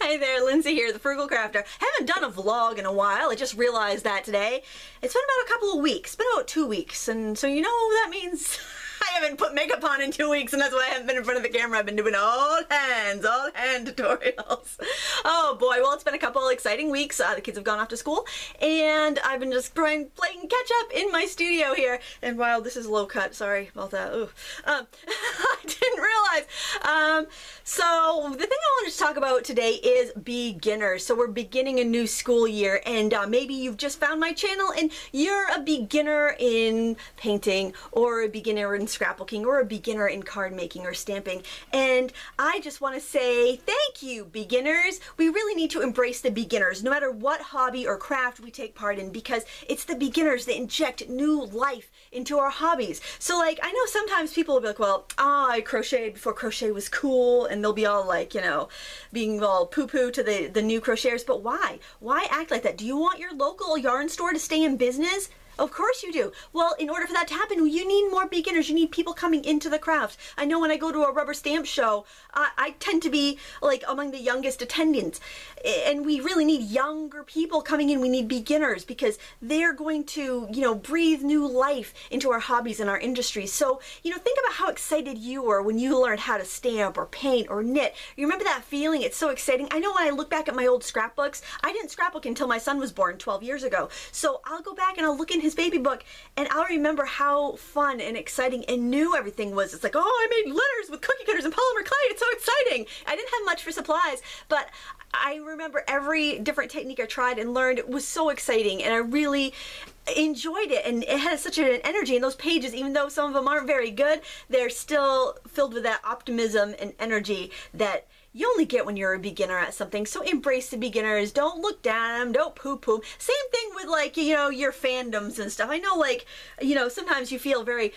Hi there, Lindsay here, the Frugal Crafter. Haven't done a vlog in a while. I just realized that today. It's been about a couple of weeks. It's been about 2 weeks, and so you know that means I haven't put makeup on in 2 weeks, and that's why I haven't been in front of the camera. I've been doing all hand tutorials. Oh boy, well, it's been a couple exciting weeks. The kids have gone off to school, and I've been just playing catch up in my studio here. And wow, this is low cut. Sorry about that. Ooh. I didn't realize. So the thing I wanted to talk about today is beginners. So we're beginning a new school year, and maybe you've just found my channel and you're a beginner in painting, or a beginner in scrapbooking, or a beginner in card making or stamping. And I just want to say thank you, beginners. We really need to embrace the beginners, no matter what hobby or craft we take part in, because it's the beginners that inject new life into our hobbies. So like, I know sometimes people will be like, well, I crocheted before crochet was cool, and they'll be all like, you know, being all poo-poo to the new crocheters. But why? Why act like that? Do you want your local yarn store to stay in business? Of course you do. Well, in order for that to happen, you need more beginners. You need people coming into the craft. I know when I go to a rubber stamp show, I tend to be like among the youngest attendants. And we really need younger people coming in. We need beginners, because they're going to, you know, breathe new life into our hobbies and our industries. So, you know, think about how excited you were when you learned how to stamp or paint or knit. You remember that feeling? It's so exciting. I know when I look back at my old scrapbooks, I didn't scrapbook until my son was born 12 years ago. So I'll go back and I'll look in his baby book, and I'll remember how fun and exciting and new everything was. It's like, oh, I made letters with cookie cutters and polymer clay. It's so exciting. I didn't have much for supplies, but I remember every different technique I tried and learned. It was so exciting, and I really enjoyed it, and it had such an energy in those pages. Even though some of them aren't very good, they're still filled with that optimism and energy that you only get when you're a beginner at something. So embrace the beginners. Don't look down at them. Don't poo-poo. Same thing with, like, you know, your fandoms and stuff. I know, like, you know, sometimes you feel very,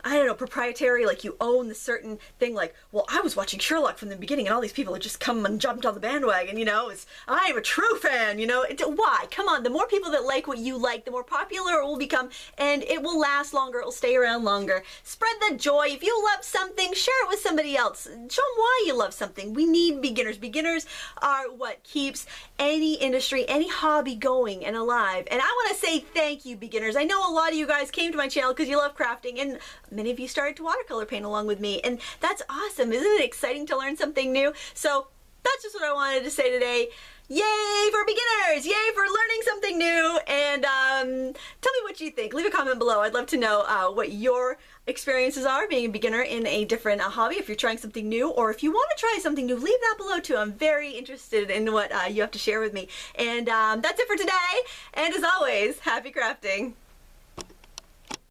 I don't know, proprietary, like you own the certain thing, like, well, I was watching Sherlock from the beginning and all these people had just come and jumped on the bandwagon, you know, I am a true fan, you know. Why? Come on, the more people that like what you like, the more popular it will become, and it will last longer, it will stay around longer. Spread the joy. If you love something, share it with somebody else. Show them why you love something. We need beginners. Beginners are what keeps any industry, any hobby going and alive. And I want to say thank you, beginners. I know a lot of you guys came to my channel because you love crafting, and many of you started to watercolor paint along with me, and that's awesome. Isn't it exciting to learn something new? So that's just what I wanted to say today. Yay for beginners! Yay for learning something new! And tell me what you think. Leave a comment below. I'd love to know what your experiences are being a beginner in a different hobby. If you're trying something new, or if you want to try something new, leave that below too. I'm very interested in what you have to share with me. And that's it for today. And as always, happy crafting!